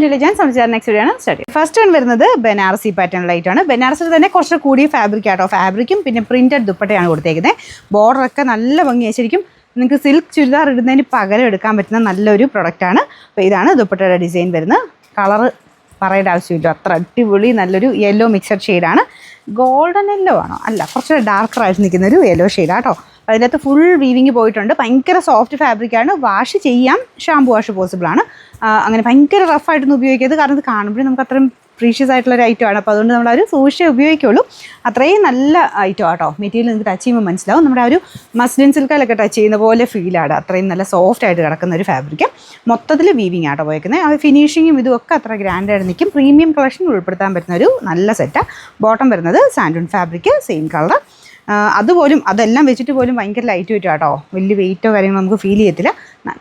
Next video ആണ് start. First one വരുന്നത് Banarasi pattern light ആണ്. ബനാറസിൽ തന്നെ കുറച്ച് കൂടിയ ഫാബ്രിക് ആട്ടോ. ഫാബ്രിക്കും പിന്നെ പ്രിന്റഡ് ദുപ്പട്ടയാണ് കൊടുത്തേക്കുന്നത്. ബോർഡറൊക്കെ നല്ല ഭംഗിയായി. ശരിക്കും നിങ്ങൾക്ക് സിൽക്ക് ചുരിദാർ ഇടുന്നതിന് പകരം എടുക്കാൻ പറ്റുന്ന നല്ലൊരു പ്രൊഡക്റ്റാണ്. അപ്പോൾ ഇതാണ് ദുപ്പട്ടയുടെ ഡിസൈൻ വരുന്നത്. കളറ് പറയേണ്ട ആവശ്യമില്ല, അത്ര അടിപൊളി നല്ലൊരു യെല്ലോ മിക്സഡ് ഷെയ്ഡാണ്. ഗോൾഡൻ യെല്ലോ ആണോ? അല്ല, കുറച്ചുകൂടെ ഡാർക്കറായിട്ട് നിൽക്കുന്നൊരു യെല്ലോ ഷെയ്ഡാട്ടോ. അതിനകത്ത് ഫുൾ വീവിങ് പോയിട്ടുണ്ട്. ഭയങ്കര സോഫ്റ്റ് ഫാബ്രിക്കാണ്. വാഷ് ചെയ്യാം, ഷാമ്പു വാഷ് പോസിബിളാണ്. അങ്ങനെ ഭയങ്കര റഫായിട്ടൊന്നും ഉപയോഗിക്കരുത്, കാരണം ഇത് കാണുമ്പോഴേ നമുക്ക് അത്രയും പ്രീഷ്യസ് ആയിട്ടുള്ളൊരു ഐറ്റമാണ്. അപ്പോൾ അതുകൊണ്ട് നമ്മൾ ഒരു സൂക്ഷിച്ചേ ഉപയോഗിക്കുള്ളൂ. അത്രയും നല്ല ഐറ്റം ആട്ടോ. മെറ്റീരിയൽ നിങ്ങൾക്ക് ടച്ച് ചെയ്യുമ്പോൾ മനസ്സിലാവും. നമ്മുടെ ഒരു മസ്ലിൻ സിൽക്കിലൊക്കെ ടച്ച് ചെയ്യുന്ന പോലെ ഫീലാണ്. അത്രയും നല്ല സോഫ്റ്റ് ആയിട്ട് കിടക്കുന്ന ഒരു ഫാബ്രിക്ക്. മൊത്തത്തിൽ വീവിങ് ആട്ടോ പോയിരിക്കുന്നത്. അത് ഫിനിഷിങ്ങും ഇതുമൊക്കെ അത്ര ഗ്രാൻഡായിട്ട് നിൽക്കും. പ്രീമിയം കളക്ഷൻ ഉൾപ്പെടുത്താൻ പറ്റുന്ന ഒരു നല്ല സെറ്റാണ്. ബോട്ടം വരുന്നത് സാൻഡൂൺ ഫാബ്രിക്, സെയിം കളർ. അതുപോലും അതെല്ലാം വെച്ചിട്ട് പോലും ഭയങ്കര ലൈറ്റ് വെയിറ്റ് ആട്ടോ. വലിയ വെയിറ്റോ കാര്യങ്ങളോ നമുക്ക് ഫീൽ ചെയ്യത്തില്ല.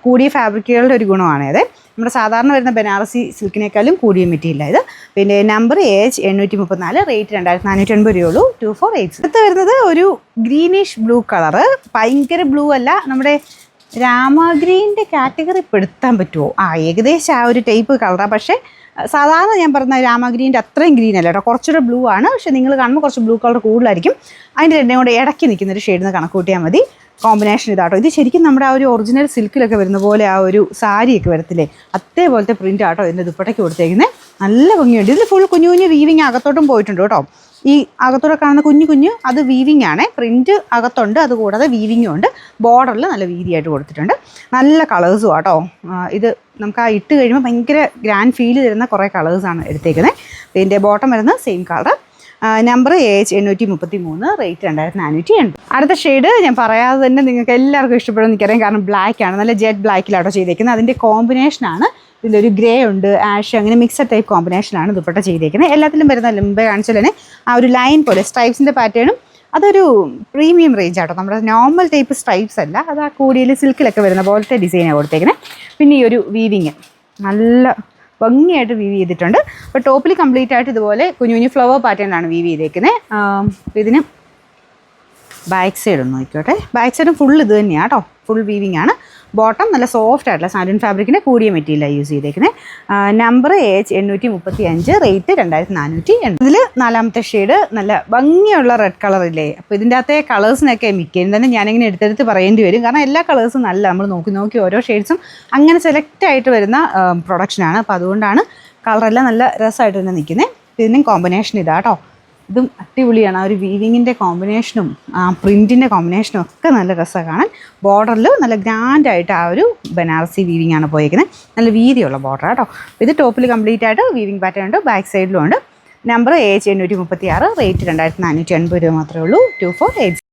കൂടിയ ഫാബ്രിക്കുകളുടെ ഒരു ഗുണമാണ് അത്. നമ്മുടെ സാധാരണ വരുന്ന ബനാറസി സിൽക്കിനേക്കാളും കൂടിയ മെറ്റീരിയലാണ് ഇത്. പിന്നെ നമ്പർ AH834, റേറ്റ് 2480 രൂപയുള്ളൂ. 2486. അടുത്ത് വരുന്നത് ഒരു ഗ്രീനിഷ് ബ്ലൂ കളറ്. ഭയങ്കര ബ്ലൂ അല്ല, നമ്മുടെ രാമഗ്രീൻ്റെ കാറ്റഗറി പെടുത്താൻ പറ്റുമോ? ഏകദേശം ആ ഒരു ടൈപ്പ് കളറാണ്. പക്ഷേ സാധാരണ ഞാൻ പറഞ്ഞ രാമഗ്രീൻ്റെ അത്രയും ഗ്രീൻ അല്ല കേട്ടോ. കുറച്ചുകൂടെ ബ്ലൂ ആണ്. പക്ഷേ നിങ്ങൾ കാണുമ്പോൾ കുറച്ച് ബ്ലൂ കളർ കൂടുതലായിരിക്കും. അതിൻ്റെ രണ്ടും കൂടെ ഇടയ്ക്ക് നിൽക്കുന്നൊരു ഷെയ്ഡിന് കണക്ക് കൂട്ടിയാൽ മതി. കോമ്പിനേഷൻ ഇതാട്ടോ. ഇത് ശരിക്കും നമ്മുടെ ആ ഒരു ഒറിജിനൽ സിൽക്കിലൊക്കെ വരുന്ന പോലെ ആ ഒരു സാരിയൊക്കെ വരത്തില്ലേ, അതേപോലത്തെ പ്രിൻ്റ് ആട്ടോ ഇതിൻ്റെ ദുപ്പട്ടയ്ക്ക് കൊടുത്തേക്കുന്നത്. നല്ല ഭംഗിയുണ്ട്. ഇതിൽ ഫുൾ കുഞ്ഞു കുഞ്ഞു വീവിങ് അകത്തോട്ടും പോയിട്ടുണ്ട് കേട്ടോ. ഈ അകത്തോടെ കാണുന്ന കുഞ്ഞു കുഞ്ഞു അത് വീവിങ് ആണ്. പ്രിൻറ്റ് അകത്തുണ്ട്, അതുകൂടാതെ വീവിങ്ങും ഉണ്ട്. ബോർഡറിൽ നല്ല വീതിയായിട്ട് കൊടുത്തിട്ടുണ്ട്. നല്ല കളേഴ്സും ആട്ടോ. ഇത് നമുക്ക് ആ ഇട്ട് കഴിയുമ്പോൾ ഭയങ്കര ഗ്രാൻഡ് ഫീൽ തരുന്ന കുറേ കളേഴ്സാണ് എടുത്തേക്കുന്നത്. ഇതിൻ്റെ ബോട്ടം വരുന്നത് same colour. Number AH833, rate 2480. അടുത്ത ഷെയ്ഡ് ഞാൻ പറയാതെ തന്നെ നിങ്ങൾക്ക് എല്ലാവർക്കും ഇഷ്ടപ്പെടുമെന്ന് എനിക്കറിയാം, കാരണം ബ്ലാക്ക് ആണ്. നല്ല ജെറ്റ് ബ്ലാക്കിലാട്ടോ ചെയ്തേക്കുന്നത്. അതിൻ്റെ കോമ്പിനേഷനാണ്. ഇതിലൊരു ഗ്രേ ഉണ്ട്, ആഷ്, അങ്ങനെ മിക്സഡ് ടൈപ്പ് കോമ്പിനേഷനാണ് ദുപ്പട്ട ചെയ്തേക്കുന്നത്. എല്ലാത്തിലും വരുന്ന മുമ്പേ കാണിച്ചാൽ തന്നെ ആ ഒരു ലൈൻ പോലെ സ്ട്രൈപ്സിൻ്റെ പാറ്റേണും. അതൊരു പ്രീമിയം റേഞ്ച് ആട്ടോ. നമ്മുടെ നോർമൽ ടൈപ്പ് സ്ട്രൈപ്സ് അല്ല, അത് ആ കൂടിയിൽ സിൽക്കിലൊക്കെ വരുന്ന പോലത്തെ ഡിസൈനാണ് കൊടുത്തേക്കുന്നത്. പിന്നെ ഈ ഒരു വീവിങ് നല്ല ഭംഗിയായിട്ട് വീവ് ചെയ്തിട്ടുണ്ട്. അപ്പോൾ ടോപ്പിൽ കംപ്ലീറ്റ് ആയിട്ട് ഇതുപോലെ കുഞ്ഞു കുഞ്ഞു ഫ്ലവർ പാറ്റേണിലാണ് വീവ് ചെയ്തേക്കുന്നത്. ഇതിന് ബാക്ക് സൈഡ് ഒന്ന് നോക്കിക്കോട്ടെ. ബാക്ക് സൈഡും ഫുൾ ഇത് തന്നെയാണ് കേട്ടോ. ഫുൾ വീവിങ് ആണ്. ബോട്ടം നല്ല സോഫ്റ്റ് ആയിട്ടുള്ള സാൻഡൂൺ ഫാബ്രിക്കിൻ്റെ കൂടിയ മെറ്റീരിയലാണ് യൂസ് ചെയ്തേക്കുന്നത്. Number AH835, rate 2480. ഇതിൽ നാലാമത്തെ ഷെയ്ഡ് നല്ല ഭംഗിയുള്ള റെഡ് കളറില്ലേ. അപ്പോൾ ഇതിൻ്റെ അകത്തെ കളേഴ്സിനൊക്കെ മിക്കതും തന്നെ ഞാനിങ്ങനെ എടുത്തെടുത്ത് പറയേണ്ടി വരും, കാരണം എല്ലാ കളേഴ്സും നല്ല നമ്മൾ നോക്കി നോക്കി ഓരോ ഷെയ്ഡ്സും അങ്ങനെ സെലക്ട് ആയിട്ട് വരുന്ന പ്രൊഡക്ഷനാണ്. അപ്പോൾ അതുകൊണ്ടാണ് കളറെല്ലാം നല്ല രസമായിട്ട് തന്നെ നിൽക്കുന്നത്. ഇതിനും കോമ്പിനേഷൻ ഇതാട്ടോ. ഇതും അടിപൊളിയാണ്. ആ ഒരു വീവിങ്ങിൻ്റെ കോമ്പിനേഷനും ആ പ്രിൻറ്റിൻ്റെ കോമ്പിനേഷനും ഒക്കെ നല്ല രസമാണ് കാണാൻ. ബോർഡറിൽ നല്ല ഗ്രാൻഡായിട്ട് ആ ഒരു ബനാറസി വീവിങ് ആണ് പോയിരിക്കുന്നത്. നല്ല വീതിയുള്ള ബോർഡർ കേട്ടോ. ഇത് ടോപ്പിൽ കംപ്ലീറ്റ് ആയിട്ട് വീവിങ് പാറ്റേൺ ഉണ്ട്, ബാക്ക് സൈഡിലും ഉണ്ട്. നമ്പർ AH836, റേറ്റ് 2480 രൂപ മാത്രമേ ഉള്ളൂ. 2480.